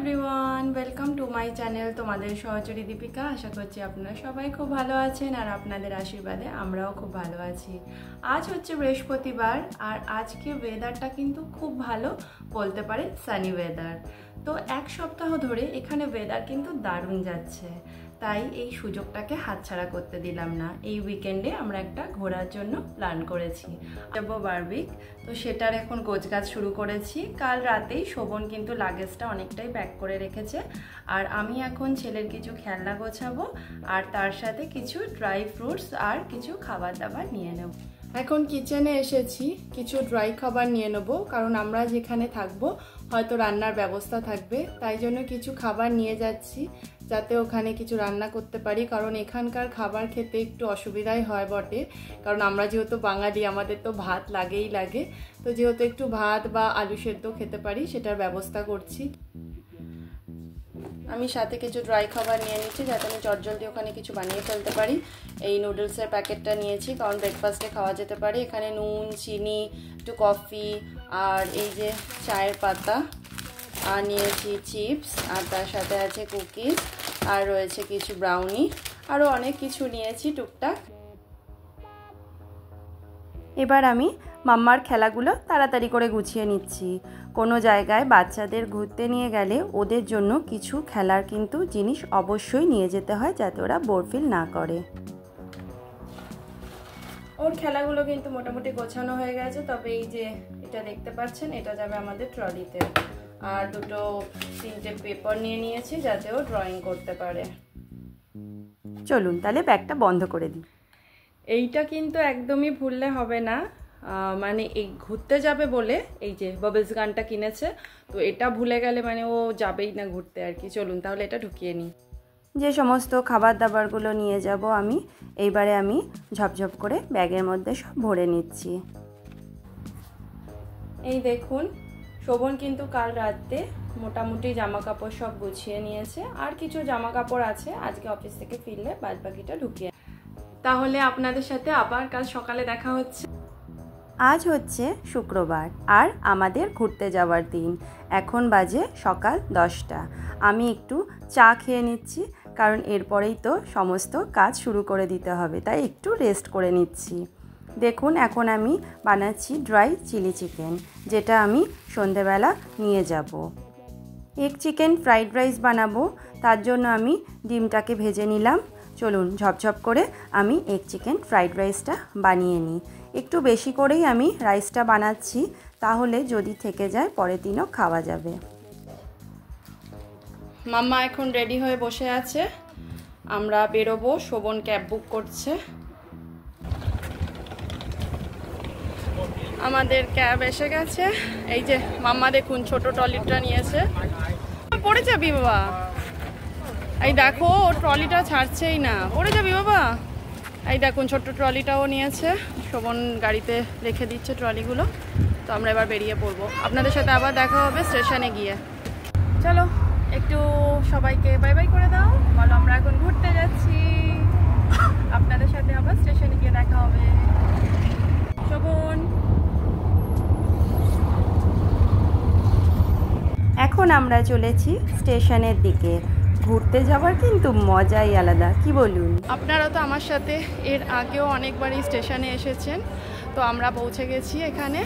Everyone, welcome to my channel. তোমাদের সহচরী দীপিকা। আশা করছি আপনারা সবাই খুব ভালো আছেন আর আপনাদের আশীর্বাদে আমরাও খুব ভালো আছি। আজ হচ্ছে বৃহস্পতিবার আর আজকে ওয়েদারটা কিন্তু খুব ভালো, বলতে পারে সানি ওয়েদার। তো এক সপ্তাহ ধরে এখানে ওয়েদার কিন্তু দারুণ যাচ্ছে, তাই এই সুযোগটাকে হাতছাড়া করতে দিলাম না। এই উইকেন্ডে আমরা একটা ঘোরার জন্য প্ল্যান করেছি, যাবো বারবিক। তো সেটার এখন গোছগাছ শুরু করেছি। কাল রাতেই শোভন কিন্তু লাগেজটা অনেকটাই প্যাক করে রেখেছে, আর আমি এখন ছেলের কিছু খেলনা গোছাবো আর তার সাথে কিছু ড্রাই ফ্রুটস আর কিছু খাবার দাবার নিয়ে নেব। এখন কিচেনে এসেছি, কিছু ড্রাই খাবার নিয়ে নেব, কারণ আমরা যেখানে থাকবো হয়তো রান্নার ব্যবস্থা থাকবে, তাই জন্য কিছু খাবার নিয়ে যাচ্ছি যাতে ওখানে কিছু রান্না করতে পারি। কারণ এখানকার খাবার খেতে একটু অসুবিধাই হয় বটে, কারণ আমরা যেহেতু বাঙালি আমাদের তো ভাত লাগেই লাগে। তো যেহেতু একটু ভাত বা আলু সেদ্ধ খেতে পারি সেটার ব্যবস্থা করছি। আমি সাথে কিছু ড্রাই খাবার নিয়ে নিচ্ছি যাতে আমি চটজলদি ওখানে কিছু বানিয়ে ফেলতে পারি। এই নুডলসের প্যাকেটটা নিয়েছি কারণ ব্রেকফাস্টে খাওয়া যেতে পারে। এখানে নুন, চিনি, একটু কফি আর এই যে চায়ের পাতা, আর নিয়েছি চিপস, আর তার সাথে আছে কুকিজ, আর রয়েছে কিছু ব্রাউনি, আরও অনেক কিছু নিয়েছি টুকটাক। এবার আমি মাম্মার খেলাগুলো তাড়াতাড়ি করে গুছিয়ে নিচ্ছি। কোনো জায়গায় বাচ্চাদের ঘুরতে নিয়ে গেলে ওদের জন্য কিছু খেলার কিন্তু জিনিস অবশ্যই নিয়ে যেতে হয় যাতে ওরা বোর ফিল না করে। ওর খেলাগুলো কিন্তু মোটামুটি গোছানো হয়ে গেছে, তবে এই যে এটা দেখতে পাচ্ছেন এটা যাবে আমাদের ট্রলিতে। আর তিনটে পেপার নিয়ে নিয়েছি যাতে ও ড্রয়িং করতে পারে। চলুন তাহলে ব্যাগটা বন্ধ করে দিই। এইটা কিন্তু একদমই ভুললে হবে না, মানে এই ঘুরতে যাবে বলে এই যে বাবলস গানটা কিনেছে, তো এটা ভুলে গেলে মানে ও যাবেই না ঘুরতে আর কি। চলুন তাহলে এটা ঢুকিয়ে নিই। যে সমস্ত খাবার দাবারগুলো নিয়ে যাব এইবারে আমি ঝপঝপ করে ব্যাগের মধ্যে সব ভরে নিচ্ছি। এই দেখুন, শোভন কিন্তু কাল রাতে মোটামুটি জামা কাপড় সব গুছিয়ে নিয়েছে, আর কিছু জামা কাপড় আছে আজকে অফিস থেকে ফিরলে বাদ বাকিটা ঢুকিয়ে। তাহলে আপনাদের সাথে আবার কাল সকালে দেখা হচ্ছে। আজ হচ্ছে শুক্রবার আর আমাদের ঘুরতে যাওয়ার দিন। এখন বাজে সকাল 10টা। আমি একটু চা খেয়ে নিচ্ছি কারণ এরপরেই তো সমস্ত কাজ শুরু করে দিতে হবে, তাই একটু রেস্ট করে নিচ্ছি। দেখুন এখন আমি বানাচ্ছি ড্রাই চিলি চিকেন, যেটা আমি সন্ধেবেলা নিয়ে যাব। এগ চিকেন ফ্রাইড রাইস বানাবো, তার জন্য আমি ডিমটাকে ভেজে নিলাম। চলুন ঝপঝপ করে আমি এগ চিকেন ফ্রাইড রাইসটা বানিয়ে নিই। একটু বেশি করেই আমি রাইসটা বানাচ্ছি, তাহলে যদি থেকে যায় পরের দিনও খাওয়া যাবে। মাম্মা এখন রেডি হয়ে বসে আছে, আমরা বেরোবো। শোভন ক্যাব বুক করছে। আমাদের ক্যাব এসে গেছে। এই যে মাম্মা দেখুন ছোট ট্রলিটা নিয়েছে। পড়ে যাবি বাবা, এই দেখো ও ট্রলিটা ছাড়ছেই না, পড়ে যাবি বাবা। এই দেখুন ছোট্ট ট্রলিটাও নিয়েছে, শোভন গাড়িতে রেখে দিচ্ছে ট্রলিগুলো। তো আমরা এবার বেরিয়ে পড়বো। আপনাদের সাথে আবার দেখা হবে স্টেশনে গিয়ে। চলো একটু সবাইকে বাই বাই করে দাও, বলো আমরা এখন ঘুরতে যাচ্ছি। আপনাদের সাথে আবার স্টেশনে গিয়ে দেখা হবে। শোভন, এখন আমরা চলেছি স্টেশনের দিকে। ঘুরতে যাওয়ার কিন্তু মজাই আলাদা, কি বলুন? আপনারা তো আমার সাথে এর আগেও অনেকবারই স্টেশনে এসেছেন। তো আমরা পৌঁছে গেছি এখানে।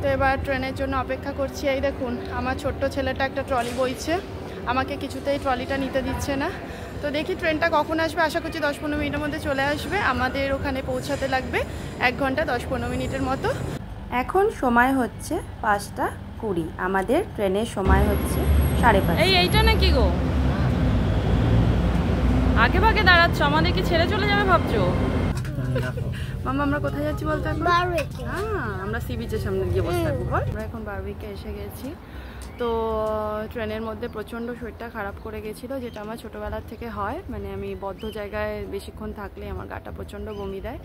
তো এবার ট্রেনের জন্য অপেক্ষা করছি। এই দেখুন আমার ছোট্ট ছেলেটা একটা ট্রলি বইছে, আমাকে কিছুতেই ট্রলিটা নিতে দিচ্ছে না। তো দেখি ট্রেনটা কখন আসবে, আশা করছি 10-15 মিনিটের মধ্যে চলে আসবে। আমাদের ওখানে পৌঁছাতে লাগবে 1 ঘন্টা 10-15 মিনিটের মতো। এখন সময় হচ্ছে 5:20, আমাদের ট্রেনের সময় হচ্ছে 5:30। এইটা নাকি গো, আগে ভাগে দাঁড়াচ্ছ, আমাদের কি ছেড়ে চলে যাবে ভাবছো? মামা আমরা কোথায় যাচ্ছি বলতে? আমরা সি বিচের সামনে গিয়ে বসে থাকবো। বল, আমরা এখন বারবিকে এসে গেছি। তো ট্রেনের মধ্যে প্রচণ্ড শরীরটা খারাপ করে গেছিলো, যেটা আমার ছোটোবেলার থেকে হয়। মানে আমি বদ্ধ জায়গায় বেশিক্ষণ থাকলে আমার গাটা প্রচণ্ড বমি দেয়।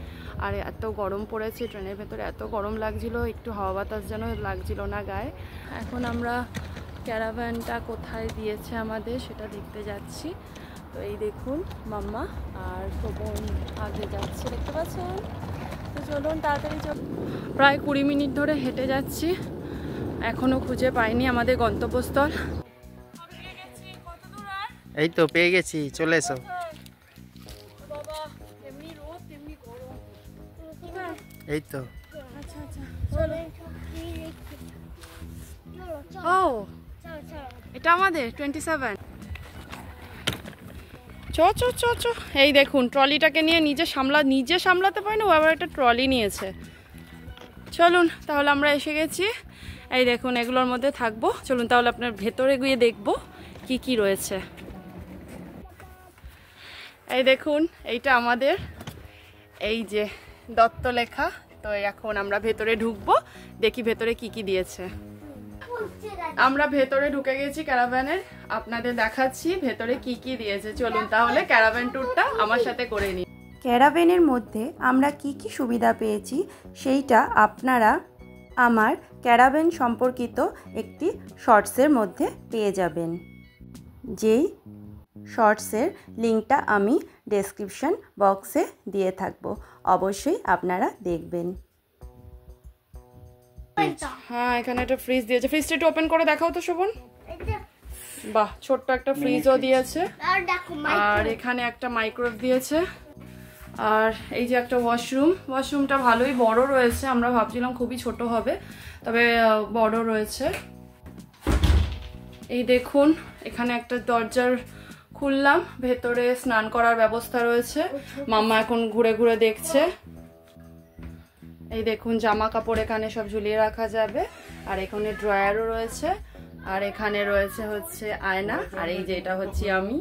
আর এত গরম পড়েছে ট্রেনের ভেতরে, এত গরম লাগছিল, একটু হাওয়া বাতাস যেন লাগছিল না গায়ে। এখন আমরা ক্যারাভ্যানটা কোথায় দিয়েছে আমাদের সেটা দেখতে যাচ্ছি। তো এই দেখুন মাম্মা আর শোভন আগে যাচ্ছে, দেখতে পাচ্ছেন। তো চলুন তাড়াতাড়ি প্রায় 20 মিনিট ধরে হেঁটে যাচ্ছি, এখনও খুঁজে পাইনি আমাদের গন্তব্যস্থল। এই তো পেয়ে গেছি, চলে এসো। বাবা এমনি রোদ তেমনি গরম। এই তো। আচ্ছা আচ্ছা চলো। ও এটা আমাদের 27। চো চো চো চো। এই দেখুন ট্রলিটাকে নিয়ে নিজে সামলাতে পারে না, ও আবার একটা ট্রলি নিয়েছে। চলুন তাহলে আমরা এসে গেছি। এই দেখুন এগুলোর মধ্যে থাকবো। চলুন তাহলে আপনার ভেতরে গিয়ে দেখবো কি কি রয়েছে। এই দেখুন এইটা আমাদের এই যে দত্ত লেখা। তো এখন আমরা ভেতরে ঢুকবো, দেখি ভেতরে কি কি দিয়েছে। আমরা ভেতরে ঢুকে গেছি ক্যারাভ্যানের, আপনাদের দেখাচ্ছি ভেতরে কি কি দিয়েছে। চলুন তাহলে ক্যারাভ্যান ট্যুরটা আমার সাথে করে নিই। ক্যারাভ্যানের মধ্যে আমরা কি কি সুবিধা পেয়েছি সেইটা আপনারা আমার ক্যারাভ্যান সম্পর্কিত একটি শর্টসের মধ্যে পেয়ে যাবেন, যেই শর্টসের লিঙ্কটা আমি ডেসক্রিপশন বক্সে দিয়ে থাকবো, অবশ্যই আপনারা দেখবেন। হ্যাঁ এখানে একটা ফ্রিজ দিয়েছে, ফ্রিজটা একটু ওপেন করে দেখাও তো শোভন। বাহ ছোট্ট একটা ফ্রিজও দিয়েছে, আর এখানে একটা মাইক্রোওয়েভ দিয়েছে, আর এই যে একটা ওয়াশরুমটা ভালোই বড় রয়েছে। আমরা ভাবছিলাম খুবই ছোট হবে, তবে বড় রয়েছে। এই দেখুন এখানে একটা দরজার খুললাম, ভেতরে স্নান করার ব্যবস্থা রয়েছে। মাম্মা এখন ঘুরে ঘুরে দেখছে। এই দেখুন জামা কাপড় এখানে সব ঝুলিয়ে রাখা যাবে, আর এখানে ড্রয়ারও রয়েছে, আর এখানে রয়েছে হচ্ছে আয়না, আর এই যে এটা হচ্ছে আমি।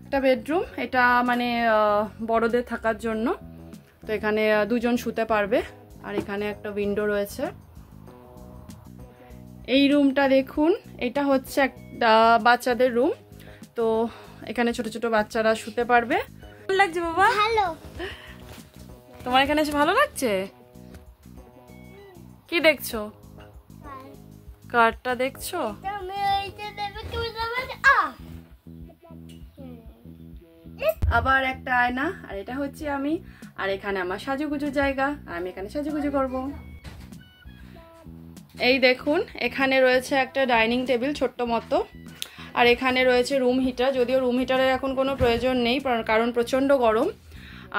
একটা বেডরুম, এটা মানে বড়দের থাকার জন্য, তো এখানে দুজন শুতে পারবে, আর এখানে একটা উইন্ডো রয়েছে। এই রুমটা দেখুন, এটা হচ্ছে একটা বাচ্চাদের রুম, তো এখানে ছোট ছোট বাচ্চারা শুতে পারবে। ভালো লাগছে বাবা? ভালো। তোমার এখানে এসে ভালো লাগছে? কি দেখছো? কারটা দেখছো? আবার একটা আয়না, আর এটা হচ্ছে আমি, আর এখানে আমার সাজুগুজু জায়গা, আর আমি এখানে সাজুগুজু করব। এই দেখুন এখানে রয়েছে একটা ডাইনিং টেবিল ছোট্ট মতো, আর এখানে রয়েছে রুম হিটার, যদিও রুম হিটারের এখন কোনো প্রয়োজন নেই কারণ প্রচণ্ড গরম।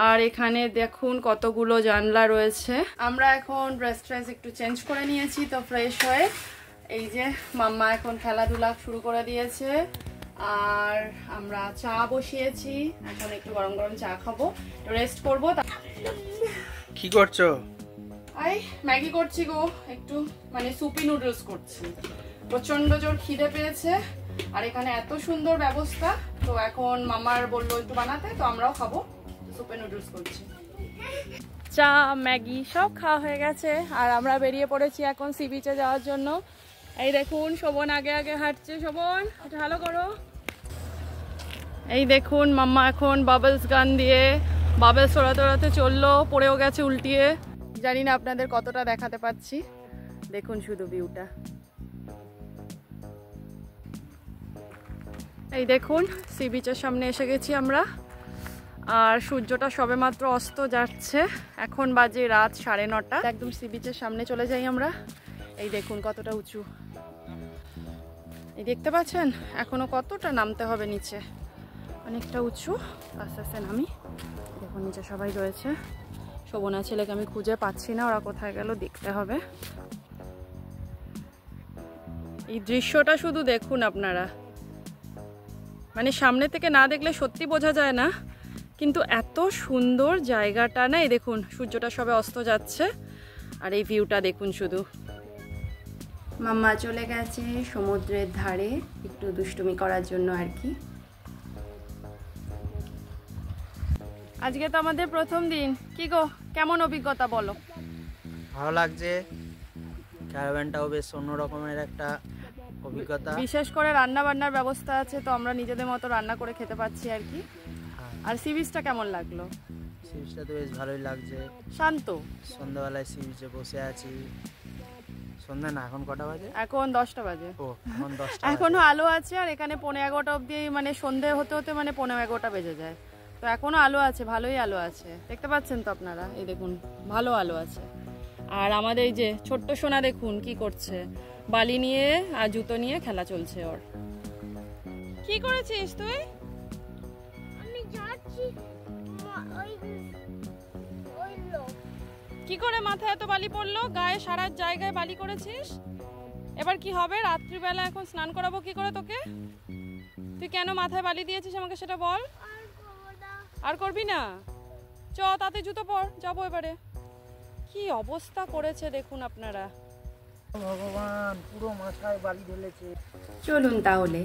আর এখানে দেখুন কতগুলো জানলা রয়েছে। আমরা এখন ড্রেস একটু চেঞ্জ করে নিয়েছি, তো ফ্রেশ হয়ে এই যে মাম্মা এখন খেলাধুলা শুরু করে দিয়েছে, আর আমরা চা বসিয়েছি, এখন একটু গরম গরম চা খাবো, রেস্ট করবো। কি করছো? আই ম্যাগি করছি গো, একটু মানে সুপি নুডলস করছি, প্রচন্ড জোর খিদে পেয়েছে, আর এখানে এত সুন্দর ব্যবস্থা, তো এখন মামার বললো একটু বানাতে, তো আমরাও খাবো, সুপি নুডলস করছি। চা ম্যাগি সব খাওয়া হয়ে গেছে, আর আমরা বেরিয়ে পড়েছি এখন সি বিচে যাওয়ার জন্য। এই দেখুন শোভন আগে আগে হাঁটছে, শোভন এটা ভালো করো। এই দেখুন মাম্মা এখন বাবলস গান দিয়ে বাবলস ওড়াতে চললো, পড়েও গেছে উল্টিয়ে। জানি না আপনাদের কতটা দেখাতে পাচ্ছি, দেখুন শুধু ভিউটা। এই দেখুন সি বিচের সামনে এসে গেছি আমরা, আর সূর্যটা সবেমাত্র অস্ত যাচ্ছে, এখন বাজে রাত 9:30। একদম সি বিচের সামনে চলে যাই আমরা। এই দেখুন কতটা উঁচু, এই দেখতে পাচ্ছেন, এখনো কতটা নামতে হবে নিচে, অনেকটা উঁচু। আস্তে আস্তে নামি, দেখুন নিচে সবাই রয়েছে। শোভনা ছেলেকে আমি খুঁজে পাচ্ছি না, ওরা কোথায় গেল দেখতে হবে। এই দৃশ্যটা শুধু দেখুন আপনারা, মানে সামনে থেকে না দেখলে সত্যি বোঝা যায় না, কিন্তু এত সুন্দর জায়গাটা না। এই দেখুন সূর্যটা সবে অস্ত যাচ্ছে, আর এই ভিউটা দেখুন শুধু। মাম্মা চলে গেছে সমুদ্রের ধারে একটু দুষ্টুমি করার জন্য আর কি। আজকে তো আমাদের প্রথম দিন, কি গো কেমন অভিজ্ঞতা বলো? ভালো লাগছে, ক্যারাভ্যানটাও বেশ অন্য রকমের একটা অভিজ্ঞতা। বিশেষ করে রান্না বান্নার ব্যবস্থা আছে, তো আমরা নিজেদের মতো রান্না করে খেতে পাচ্ছি আর কি। আর সি বিচটা কেমন লাগলো? সি বিচটা তো বেশ ভালোই লাগছে, শান্ত। সন্ধ্যাবেলায় সি বিচে বসে আছি। সন্ধ্যা না, এখন কটা বাজে? এখন 10টা বাজে। ও এখন 10টা, এখনো আলো আছে, আর এখানে 11:15 অবধি, মানে সন্ধে হতে হতে মানে 11:15 বেজে যায়, তো এখনো আলো আছে, ভালোই আলো আছে, দেখতে পাচ্ছেন তো আপনারা। এই দেখুন ভালো আলো আছে। আর আমাদের এই যে ছোট্ট সোনা দেখুন কি করছে, বালি নিয়ে আর জুতো নিয়ে খেলা চলছে ওর। কি করেছিস তুই? আমি যাচ্ছি ওই লোক। কি করে মাথায় এত বালি পড়লো? গায়ে সারা জায়গায় বালি করেছিস। এবার কি হবে? রাত্রিবেলা এখন স্নান করাবো কি করে তোকে? তুই কেন মাথায় বালি দিয়েছিস আমাকে সেটা বল। আর করবি না? চ তাতে জুতো পর, যাবো এবারে। কি অবস্থা করেছে দেখুন আপনারা। ভগবান, পুরো মাথায় বালি ঢেলেছে। চলুন তাহলে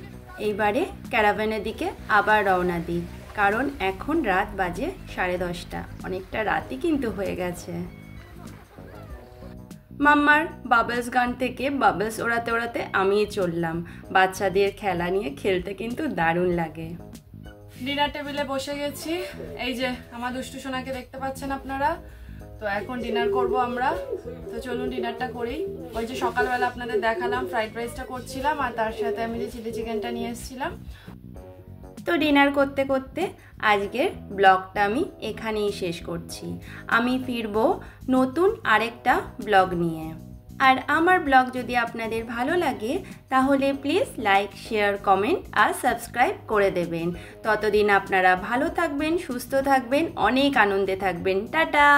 এইবারে ক্যারাভ্যানের দিকে আবার রওনা দিই, কারণ এখন রাত বাজে 10:30। অনেকটা রাতই কিন্তু হয়ে গেছে। মাম্মার বাবলস গান থেকে বাবলস ওড়াতে ওড়াতে আমিই চললাম। বাচ্চাদের খেলা নিয়ে খেলতে কিন্তু দারুণ লাগে। ডিনার টেবিলে বসে গেছি। এই যে আমার দুষ্টু সোনাকে দেখতে পাচ্ছেন আপনারা। তো এখন ডিনার করব আমরা। তো চলুন ডিনারটা করি। ওই যে সকালবেলা আপনাদের দেখালাম ফ্রাইড রাইসটা করছিলাম, আর তার সাথে আমি যে চিলি চিকেনটা নিয়ে এসেছিলাম। তো ডিনার করতে করতে আজকের ব্লগটা আমি এখানেই শেষ করছি। আমি ফিরবো নতুন আরেকটা ব্লগ নিয়ে। আর আমার ব্লগ যদি আপনাদের ভালো লাগে তাহলে প্লিজ লাইক, শেয়ার, কমেন্ট আর সাবস্ক্রাইব করে দেবেন। ততদিন আপনারা ভালো থাকবেন, সুস্থ থাকবেন, অনেক আনন্দে থাকবেন। টাটা।